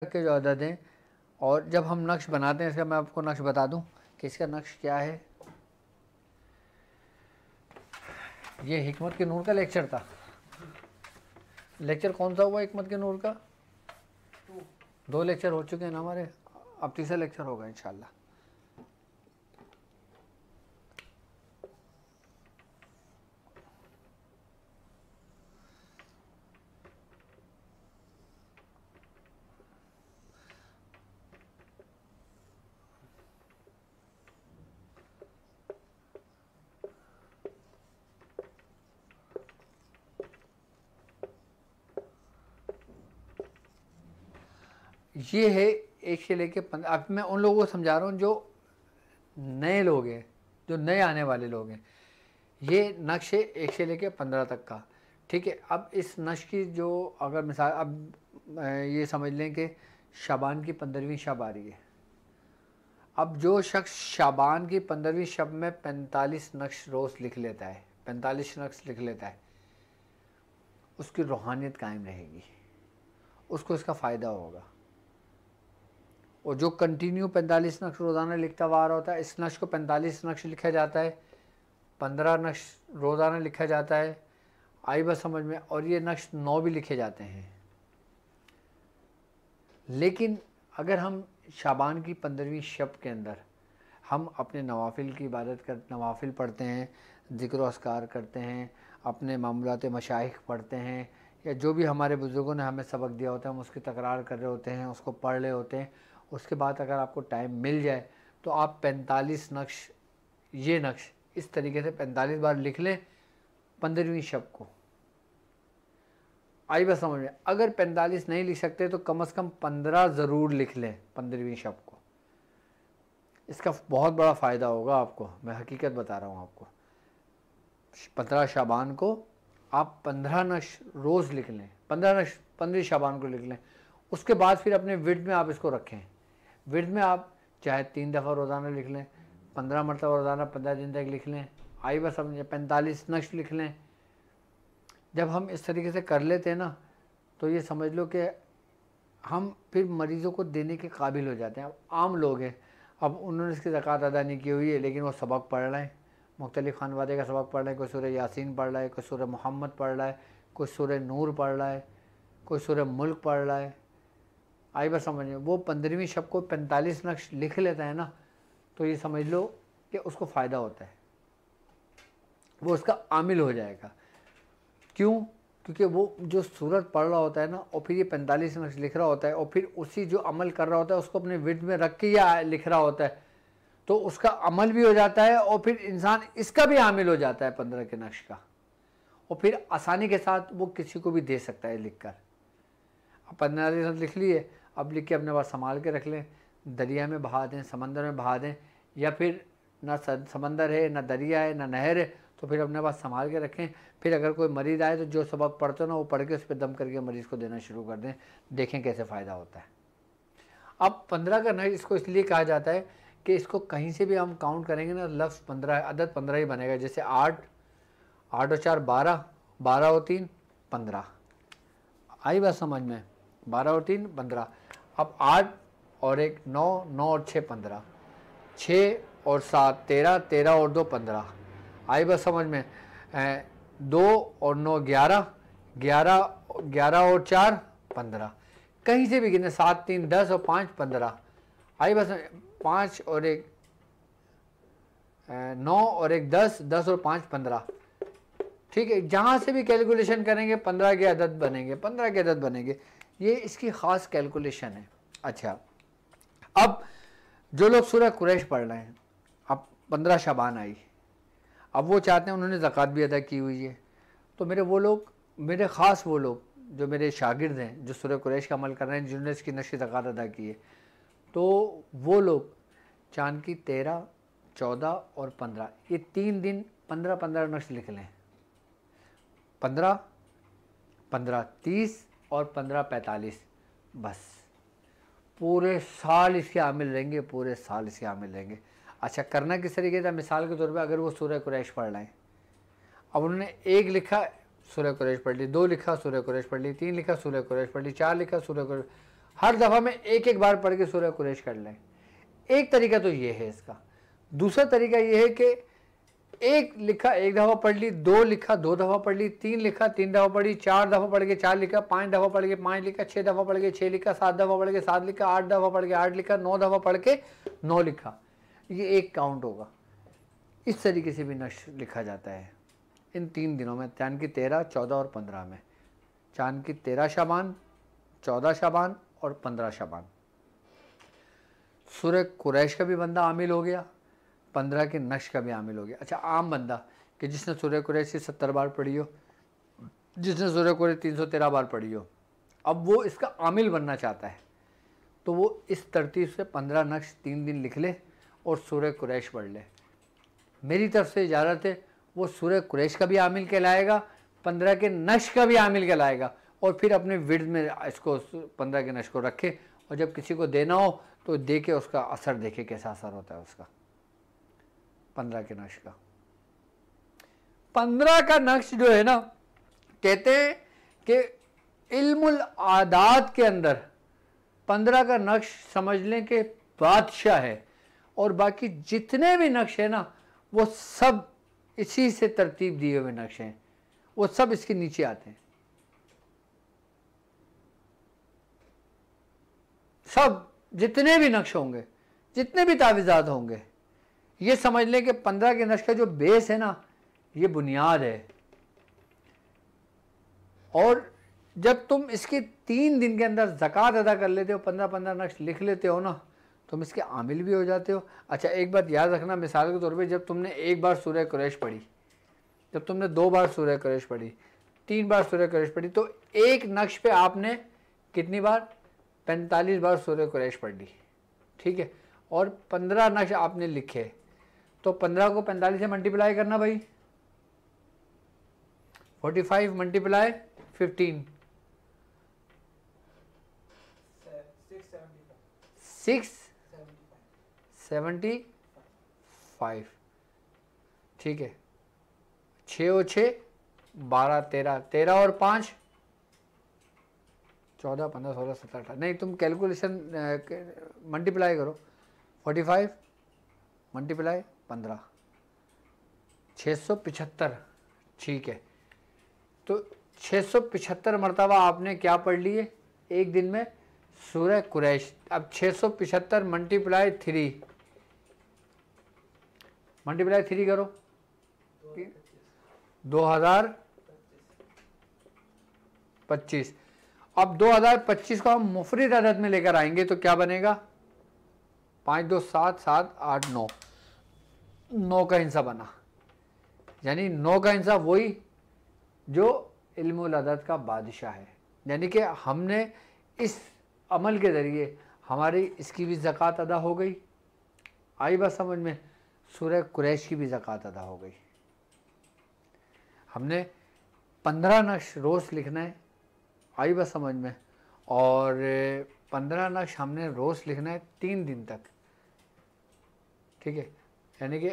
के जो अदद हैं, और जब हम नक्श बनाते हैं, इसका मैं आपको नक्श बता दूं कि इसका नक्श क्या है। ये हिकमत के नूर का लेक्चर था। लेक्चर कौन सा हुआ हिकमत के नूर का? 2 लेक्चर हो चुके हैं ना हमारे, अब तीसरा लेक्चर होगा इंशाल्लाह। ये है 1 से लेके 15। अब मैं उन लोगों को समझा रहा हूँ जो नए लोग हैं, जो नए आने वाले लोग हैं। ये नक्श है 1 से लेके 15 तक का, ठीक है। अब इस नक्श की जो अगर मिसाल, अब ये समझ लें कि शाबान की 15वीं शब आ रही है। अब जो शख्स शाबान की 15वीं शब में 45 नक्श रोज़ लिख लेता है, 45 नक्श लिख लेता है, उसकी रूहानियत कायम रहेगी, उसको इसका फ़ायदा होगा। और जो कंटिन्यू 45 नक्श रोज़ाना लिखता हुआ आ रहा होता है, इस नक्श को 45 नक्श लिखा जाता है, 15 नक्श रोज़ाना लिखा जाता है, आई बस समझ में। और ये नक्श 9 भी लिखे जाते हैं। लेकिन अगर हम शाबान की 15वीं शब के अंदर हम अपने नवाफिल की इबादत कर, नवाफिल पढ़ते हैं, ज़िक्र अस्कार करते हैं, अपने मामूलात मशाइख पढ़ते हैं, या जो भी हमारे बुज़ुर्गों ने हमें सबक दिया होता है हम उसकी तकरार कर रहे होते हैं, उसको पढ़ रहे होते हैं, उसके बाद अगर आपको टाइम मिल जाए तो आप 45 नक्श, ये नक्श इस तरीके से 45 बार लिख लें 15वीं शब को। आई बस समझ में। अगर 45 नहीं लिख सकते तो कम से कम 15 ज़रूर लिख लें 15वीं शब को। इसका बहुत बड़ा फ़ायदा होगा आपको, मैं हकीकत बता रहा हूँ आपको। 15 शाबान को आप 15 नक्श रोज़ लिख लें, 15 नक्श 15 शाबान को लिख लें। उसके बाद फिर अपने विर्द में आप इसको रखें। विर्द में आप चाहे 3 दफ़ा रोज़ाना लिख लें, 15 मरतबा रोज़ाना 15 दिन तक लिख लें, आई बस समझे 45 नक्श लिख लें। जब हम इस तरीके से कर लेते हैं ना, तो ये समझ लो कि हम फिर मरीज़ों को देने के काबिल हो जाते हैं। अब आम लोग हैं, अब उन्होंने इसकी ज़कात अदा नहीं की हुई है, लेकिन वो सबक पढ़ रहे हैं, मुख्तलिफ़ खानवादे का सबक पढ़ रहे हैं। कोई सूरह यासीन पढ़ रहा है, कोई सूरह मोहम्मद पढ़ रहा है, कोई सूरह नूर पढ़ रहा है, कोई सूरह मुल्क पढ़ रहा है। आई बस समझिए, वो 15वीं शब को 45 नक्श लिख लेता है ना, तो ये समझ लो कि उसको फ़ायदा होता है, वो उसका आमिल हो जाएगा। क्यों? क्योंकि वो जो सूरत पढ़ रहा होता है ना, और फिर ये 45 नक्श लिख रहा होता है, और फिर उसी जो अमल कर रहा होता है उसको अपने विर्द में रख के या लिख रहा होता है, तो उसका अमल भी हो जाता है, और फिर इंसान इसका भी आमिल हो जाता है 15 के नक्श का, और फिर आसानी के साथ वो किसी को भी दे सकता है लिख कर। अब 15 नक्श लिख लिए, अब लिख के अपने पास संभाल के रख लें, दरिया में बहा दें, समंदर में बहा दें, या फिर ना समंदर है, ना दरिया है, ना नहर है, तो फिर अपने पास संभाल के रखें। फिर अगर कोई मरीज़ आए तो जो सबक पढ़ते हो ना, वो पढ़ के उस पर दम करके मरीज़ को देना शुरू कर दें, देखें कैसे फ़ायदा होता है। अब 15 का नक्श इसको इसलिए कहा जाता है कि इसको कहीं से भी हम काउंट करेंगे ना, लफ्ज़ 15, अदद 15 ही बनेगा। जैसे 8 और 4 12, 12 और 3 15, आई बात समझ में? 12 और 3 15। अब 8 और 1 9, 9 और 6 15, 6 और 7 13, 13 और 2 15, आई बात समझ में? 2 और 9 11, 11 11 और 4 15। कहीं से भी गिने, 7 3 10 और 5 15, आई बस 5 और 1 9 और 1 10, 10 और 5 15, ठीक है। जहाँ से भी कैलकुलेशन करेंगे 15 के अदद बनेंगे, 15 के अदद बनेंगे। ये इसकी ख़ास कैलकुलेशन है। अच्छा, अब जो लोग सूरह कुरैश पढ़ रहे हैं, अब 15 शाबान आई, अब वो चाहते हैं, उन्होंने ज़कात भी अदा की हुई है, तो मेरे वो लोग, मेरे ख़ास वो लोग जो मेरे शागिर्द हैं, जो सूरह कुरैश का अमल कर रहे हैं, जिन्होंने इसकी नक्श ज़कात अदा की है, तो वो लोग चाँद की 13, 14 और 15, ये 3 दिन 15-15 नक्श लिख लें। 15, 15 30 और 15 45, बस पूरे साल इसके आमिल रहेंगे, पूरे साल इसके आमिल रहेंगे। अच्छा, करना किस तरीके से? मिसाल के तौर पे अगर वो सूरह कुरैश पढ़ रहे हैं, अब उन्होंने 1 लिखा सूरह कुरैश पढ़ ली, 2 लिखा सूरह कुरैश पढ़ ली, 3 लिखा सूरह कुरैश पढ़ ली, 4 लिखा सूरह कुरैश, हर दफ़ा में एक एक बार पढ़ के सूरह कुरैश कर लें। एक तरीका तो ये है इसका। दूसरा तरीका ये है कि एक लिखा एक दफ़ा पढ़ ली, दो लिखा दो दफ़ा पढ़ ली, तीन लिखा तीन दफ़ा पढ़ी, चार दफ़ा पढ़ के चार लिखा, पाँच दफ़ा पढ़ के पाँच लिखा, छः दफ़ा पढ़ के छः लिखा, सात दफ़ा पढ़ के सात लिखा, आठ दफ़ा पढ़ के आठ लिखा, नौ दफ़ा पढ़ के नौ लिखा। ये एक काउंट होगा। इस तरीके से भी नक्श लिखा जाता है इन 3 दिनों में, चांद की 13, 14 और 15 में। चांद की 13 शाबान, 14 शाबान और 15 शाबान। सूरह कुरैश का भी बंदा आमिल हो गया, 15 के नक्श का भी आमिल हो गया। अच्छा, आम बंदा कि जिसने सूरह कुरैश 70 बार पढ़ी हो, जिसने सूरह कुरैश 313 बार पढ़ी हो, अब वो इसका आमिल बनना चाहता है, तो वो इस तरतीब से 15 नक्श 3 दिन लिख ले और सूरह कुरैश पढ़ ले। मेरी तरफ से इजाज़त है, वो सूरह कुरैश का भी आमिल कहलाएगा, 15 के नक्श का भी आमिल कहलाएगा, और फिर अपने विर्द में इसको 15 के नक्श को रखे, और जब किसी को देना हो तो दे के उसका असर देखे, कैसा असर होता है उसका 15 के नक्श का। 15 का नक्श जो है ना, कहते हैं कि इल्मुल आदात के अंदर 15 का नक्श समझ लें कि बादशाह है, और बाकी जितने भी नक्श है ना वो सब इसी से तरतीब दिए हुए नक्श हैं, वो सब इसके नीचे आते हैं। सब जितने भी नक्श होंगे, जितने भी तावीज़ात होंगे, ये समझ लें कि 15 के नक्श का जो बेस है ना, ये बुनियाद है। और जब तुम इसके 3 दिन के अंदर ज़कात अदा कर लेते हो, 15-15 नक्श लिख लेते हो ना, तुम इसके आमिल भी हो जाते हो। अच्छा, एक बात याद रखना, मिसाल के तौर पे जब तुमने एक बार सूरह कुरैश पढ़ी, जब तुमने 2 बार सूरह कुरैश पढ़ी, 3 बार सूरह कुरैश पढ़ी, तो एक नक्श पे आपने कितनी बार? 45 बार सूरह कुरैश पढ़ ली, ठीक है। और 15 नक्श आपने लिखे, तो 15 को 45 से मल्टीप्लाई करना भाई, 45 मल्टीप्लाई 15, 675, ठीक है। 6 और 6 12, 13, 13 और 5 14, 15, 16, 17, 18, नहीं तुम कैलकुलेशन मल्टीप्लाई करो, 45 मल्टीप्लाई 15, 675, ठीक है। तो 675 मरतबा आपने क्या पढ़ लिए एक दिन में? सूरह कुरैश। अब 675 मल्टीप्लाई 3, मल्टीप्लाई 3 करो, 2025। अब 2025 को हम मुफरिद अदद में लेकर आएंगे तो क्या बनेगा? 5, 2, 7, 7, 8, 9, 9 का हिस्सा बना, यानी 9 का हिस्सा वही जो इल्मुल अदद का बादशाह है। यानी कि हमने इस अमल के ज़रिए हमारी इसकी भी ज़कात अदा हो गई, आई बात समझ में? सूरह कुरैश की भी ज़कात अदा हो गई। हमने 15 नक्श रोज़ लिखना है, आई बात समझ में? और 15 नक्श हमने रोज़ लिखना है 3 दिन तक, ठीक है। यानी कि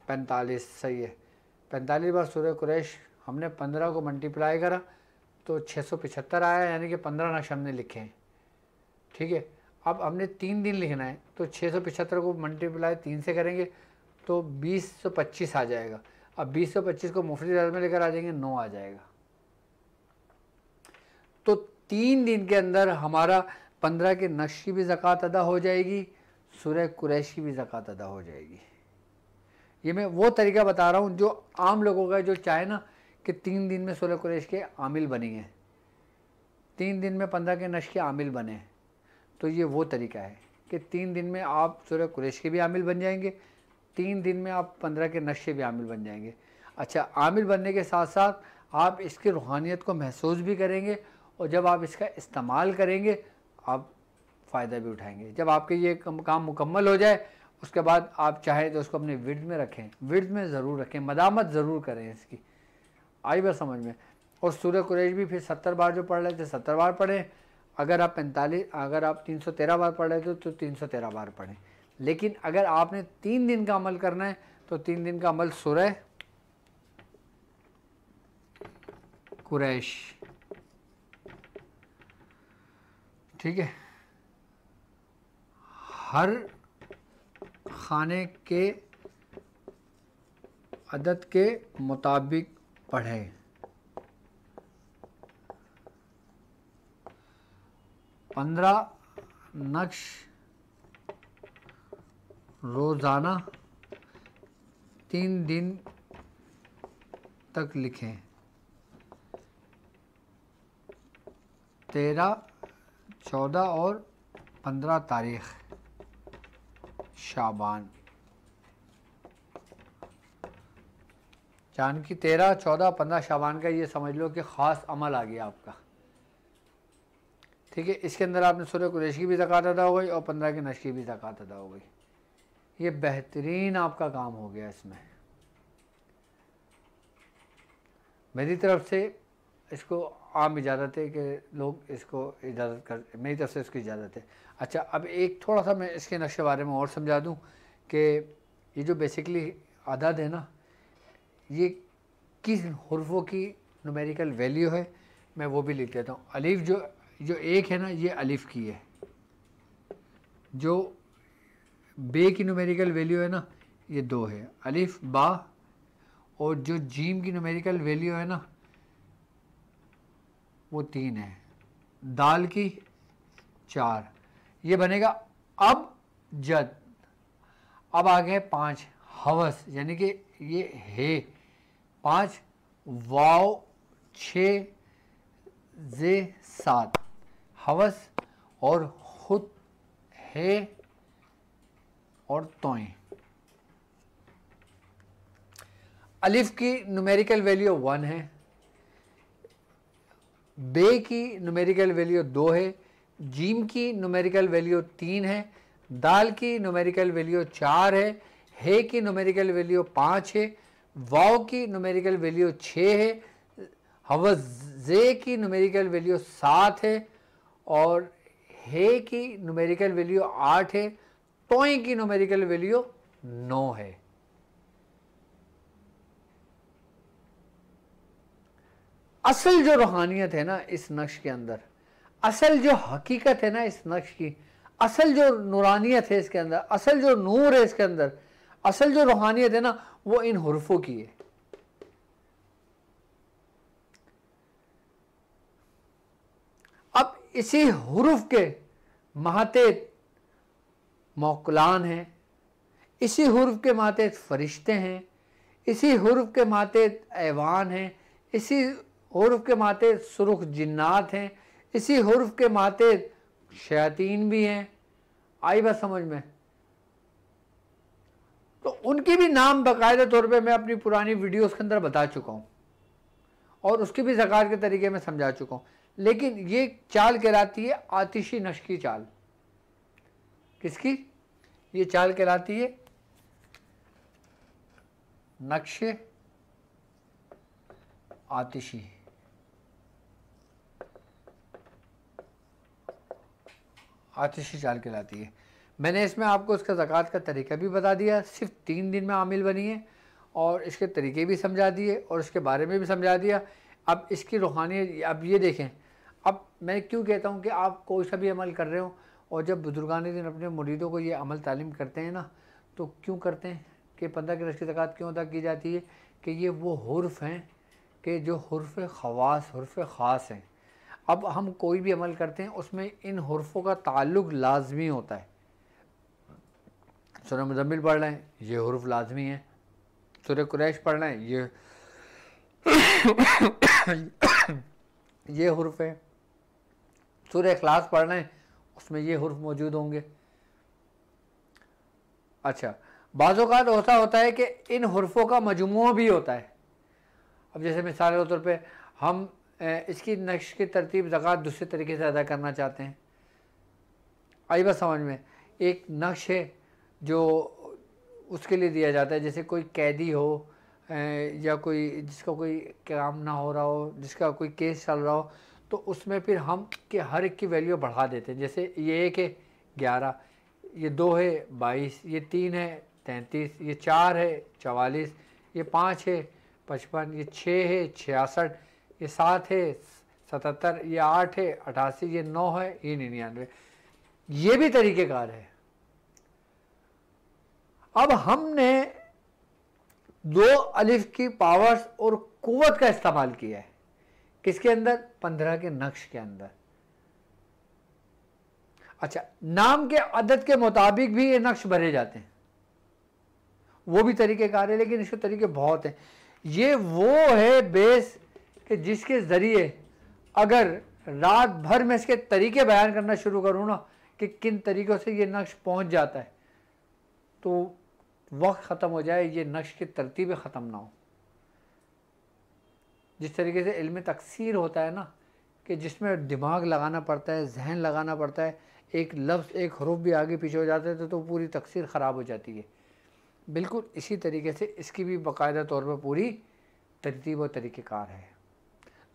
45, सही है। 45 बार सूरह कुरैश हमने 15 को मल्टीप्लाई करा तो 675 आया, यानी कि 15 नक्श हमने लिखे हैं, ठीक है। अब हमने 3 दिन लिखना है तो 675 को मल्टीप्लाई 3 से करेंगे तो 2025 आ जाएगा। अब 2025 को मुफरिद अदद में लेकर आ जाएंगे, 9 आ जाएगा। तो 3 दिन के अंदर हमारा 15 के नक्श की भी ज़कात अदा हो जाएगी, सूरह कुरैश की भी ज़कात अदा हो जाएगी। ये मैं वो तरीका बता रहा हूँ जो आम लोगों का, जो चाहे ना कि 3 दिन में सूरह कुरैश के आमिल बनेंगे, 3 दिन में 15 के नक्श के आमिल बने, तो ये वो तरीका है कि 3 दिन में आप सूरह कुरैश के भी आमिल बन जाएंगे, 3 दिन में आप 15 के नक्श के भी आमिल बन जाएंगे। अच्छा, आमिल बनने के साथ साथ आप इसकी रूहानियत को महसूस भी करेंगे, और जब आप इसका इस्तेमाल करेंगे आप फ़ायदा भी उठाएंगे। जब आपके ये काम मुकम्मल हो जाए उसके बाद आप चाहें तो उसको अपने विर्द में रखें, विर्द में ज़रूर रखें, मदामत ज़रूर करें इसकी, आई बात समझ में? और सूरह कुरैश भी फिर 70 बार जो पढ़ रहे थे 70 बार पढ़ें, अगर आप 313 बार पढ़ रहे थे तो 313 बार पढ़ें। लेकिन अगर आपने 3 दिन का अमल करना है तो 3 दिन का अमल सूरह कुरैश ठीक है, हर खाने के अदद के मुताबिक पढ़ें। 15 नक्श रोज़ाना 3 दिन तक लिखें। 13, 14 और 15 तारीख शाबान। जान की 13, 14, 15 शाबान का ये समझ लो कि ख़ास अमल आ गया आपका। ठीक है, इसके अंदर आपने सूरह कुरैश की भी ज़कात अदा हो गई और 15 के नश की भी ज़कात अदा हो गई। ये बेहतरीन आपका काम हो गया। इसमें मेरी तरफ से इसको आम इजाज़त है कि लोग इसको इजाज़त कर, मेरी तरफ से इसकी इजाज़त है। अच्छा, अब एक थोड़ा सा मैं इसके नक्शे बारे में और समझा दूं कि ये जो बेसिकली अदद है ना, ये किस हुर्फ़ों की न्यूमेरिकल वैल्यू है, मैं वो भी लिख देता हूँ। अलिफ जो एक है ना, ये अलिफ की है। जो बे की न्यूमेरिकल वैल्यू है ना, ये 2 है, अलिफ बा। और जो जीम की न्यूमेरिकल वैल्यू है ना, वो 3 है। दाल की 4। ये बनेगा अब जद। अब आ गए 5 हवस, यानी कि ये है 5, वाव 6, जे 7 हवस और खुद है और तोएं। अलिफ की न्यूमेरिकल वैल्यू 1 है, बे की न्यूमेरिकल वैल्यू 2 है, जीम की न्यूमेरिकल वैल्यू 3 है, दाल की न्यूमेरिकल वैल्यू 4 है की न्यूमेरिकल वैल्यू 5 है, वाव की न्यूमेरिकल वैल्यू 6 है, हवज़े की न्यूमेरिकल वैल्यू 7 है और है की न्यूमेरिकल वैल्यू 8 है, तोएं की न्यूमेरिकल वैल्यू 9 है। असल जो रूहानियत है ना इस नक्श के अंदर, असल जो हकीकत है ना इस नक्श की, असल जो नूरानियत है इसके अंदर, असल जो नूर है इसके अंदर, असल जो रूहानियत है ना, वो इन हुर्फों की है। अब इसी हुरूफ के महतेत मौकलान हैं, इसी हुरूफ के महतेत फरिश्ते हैं, इसी हुरूफ के महतेत ऐवान हैं, इसी हुरूफ के महतेत सुरुख जिन्नात हैं, इसी हुरूफ के महतेत शयातीन भी हैं। आई बात समझ में? तो उनके भी नाम बाकायदा तौर पे मैं अपनी पुरानी वीडियोस के अंदर बता चुका हूँ और उसके भी ज़कात के तरीके में समझा चुका हूँ। लेकिन ये चाल कहलाती है आतिशी नक्श की चाल। किसकी? ये चाल कहलाती है नक्शे आतिशी। आतिशी चाल कहलाती है। मैंने इसमें आपको इसका ज़कात का तरीका भी बता दिया, सिर्फ 3 दिन में आमिल बनी है और इसके तरीके भी समझा दिए और इसके बारे में भी समझा दिया। अब इसकी रूहानियत, अब ये देखें, अब मैं क्यों कहता हूँ कि आप कोई सा भी अमल कर रहे हो और जब बुजुर्गान दिन अपने मुरीदों को ये अमल तालीम करते हैं ना, तो क्यों करते हैं कि 15 के रश की ज़कात क्यों अदा की जाती है कि ये वो हुर्फ हैं कि जो हुर्फ ख़वास, हुर्फ ख़ास हैं। अब हम कोई भी अमल करते हैं उसमें इन हुर्फों का ताल्लुक़ लाजमी होता है। सूरह मुज़म्मिल पढ़ रहे हैं, ये हुर्फ लाजमी है। सूरह कुरैश पढ़ रहे हैं, ये हुर्फ है। सूरह इखलास पढ़ रहे हैं, उसमें ये हुर्फ मौजूद होंगे। अच्छा, बाज़ औक़ात ऐसा होता है कि इन हुर्फों का मजमूआ भी होता है। अब जैसे मिसाल के तौर पे हम इसकी नक्श की तरतीब ज़कात दूसरे तरीके से अदा करना चाहते हैं। आई बात समझ में? एक नक्श है जो उसके लिए दिया जाता है, जैसे कोई कैदी हो या कोई जिसका कोई काम ना हो रहा हो, जिसका कोई केस चल रहा हो, तो उसमें फिर हम कि हर एक की वैल्यू बढ़ा देते हैं। जैसे ये 1 है 11, ये 2 है 22, ये 3 है 33, ये 4 है 44, ये 5 है 55, ये 6 है 66, ये 7 है 77, ये 8 है, 88, ये 9 है, ये 99, ये भी तरीक़ेकार है। अब हमने 2 अलिफ की पावर्स और कुव्वत का इस्तेमाल किया है, किसके अंदर? 15 के नक्श के अंदर। अच्छा, नाम के अदद के मुताबिक भी ये नक्श भरे जाते हैं, वो भी तरीक़ेकार है, लेकिन इसके तरीके बहुत हैं। ये वो है बेस कि जिसके ज़रिए अगर रात भर में इसके तरीके बयान करना शुरू करूँ ना कि किन तरीक़ों से ये नक्श पहुँच जाता है, तो वक्त ख़त्म हो जाए, ये नक्श की तरतीबें ख़त्म ना हो। जिस तरीके से इल्म तकसीर होता है ना, कि जिसमें दिमाग लगाना पड़ता है, जहन लगाना पड़ता है, एक लफ्ज़ एक हरूफ भी आगे पीछे हो जाते हैं तो पूरी तकसीर ख़राब हो जाती है। बिल्कुल इसी तरीके से इसकी भी बाकायदा तौर पर पूरी तरतीब और तरीक़ेकार है।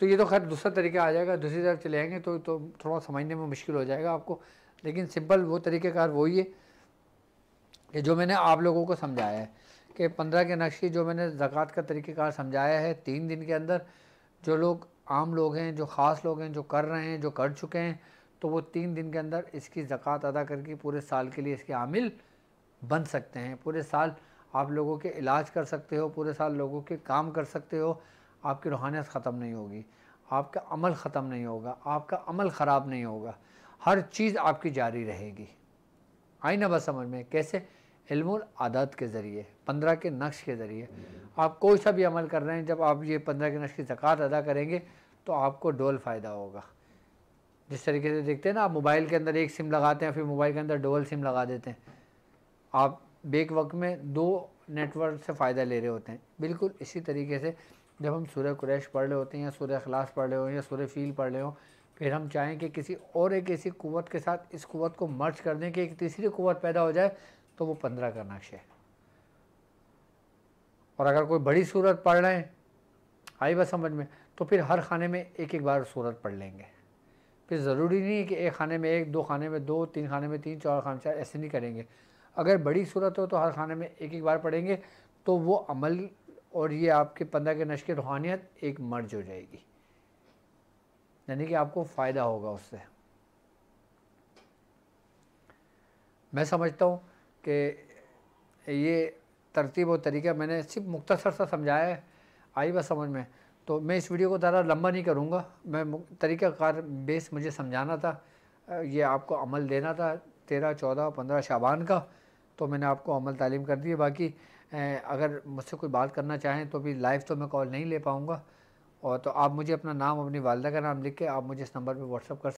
तो ये तो खैर दूसरा तरीका आ जाएगा, दूसरी तरफ चले जाएंगे तो थोड़ा समझने में मुश्किल हो जाएगा आपको, लेकिन सिंपल वो तरीक़ेकार वही है कि जो मैंने आप लोगों को समझाया है कि 15 के नक्श की जो मैंने ज़कात का तरीक़ेकार समझाया है, 3 दिन के अंदर जो लोग आम लोग हैं, जो ख़ास लोग हैं, जो कर रहे हैं, जो कर चुके हैं, तो वो 3 दिन के अंदर इसकी ज़कात अदा करके पूरे साल के लिए इसके आमिल बन सकते हैं। पूरे साल आप लोगों के इलाज कर सकते हो, पूरे साल लोगों के काम कर सकते हो, आपकी रूहानियत ख़त्म नहीं होगी, आपका अमल ख़त्म नहीं होगा, आपका अमल ख़राब नहीं होगा, हर चीज़ आपकी जारी रहेगी। आई ना बस समझ में? कैसे? इल्मुल आदत के ज़रिए, 15 के नक्श के ज़रिए आप कोई सा भी अमल कर रहे हैं, जब आप ये 15 के नक्श की ज़कात अदा करेंगे तो आपको डबल फ़ायदा होगा। जिस तरीके से देखते हैं ना, आप मोबाइल के अंदर एक सिम लगाते हैं, फिर मोबाइल के अंदर डबल सिम लगा देते हैं, आप बेक वक्त में 2 नेटवर्क से फ़ायदा ले रहे होते हैं। बिल्कुल इसी तरीके से जब हम सूरह कुरैश पढ़ रहे होते हैं, या सूरह इखलास पढ़ रहे हो, या सूरह फ़ील पढ़ रहे हो, फिर हम चाहें कि किसी और एक ऐसी कुव्वत के साथ इस कुव्वत को मर्ज कर दें कि एक तीसरी कुव्वत पैदा हो जाए, तो वो 15 का नक्श है। और अगर कोई बड़ी सूरत पढ़ रहे हैं, आई बात समझ में, तो फिर हर खाने में एक एक बार सूरत पढ़ लेंगे। फिर ज़रूरी नहीं है कि एक खाने में 1, 2 खाने में 2, 3 खाने में 3, 4 खाने में 4, ऐसे नहीं करेंगे। अगर बड़ी सूरत हो तो हर खाने में एक एक बार पढ़ेंगे, तो वो अमल और ये आपके 15 के नक्श की रूहानियत एक मर्ज हो जाएगी, यानी कि आपको फ़ायदा होगा उससे। मैं समझता हूँ कि ये तरतीब और तरीका मैंने सिर्फ मुख्तसर सा समझाया है, आई बात समझ में। तो मैं इस वीडियो को ज़्यादा लंबा नहीं करूँगा, मैं तरीक़ाकार बेस मुझे समझाना था, ये आपको अमल देना था 13, 14, 15 शाबान का, तो मैंने आपको अमल तालीम कर दी है। बाकी अगर मुझसे कोई बात करना चाहें तो भी लाइव तो मैं कॉल नहीं ले पाऊँगा, और तो आप मुझे अपना नाम, अपनी वालिदा का नाम लिख के आप मुझे इस नंबर पर व्हाट्सअप कर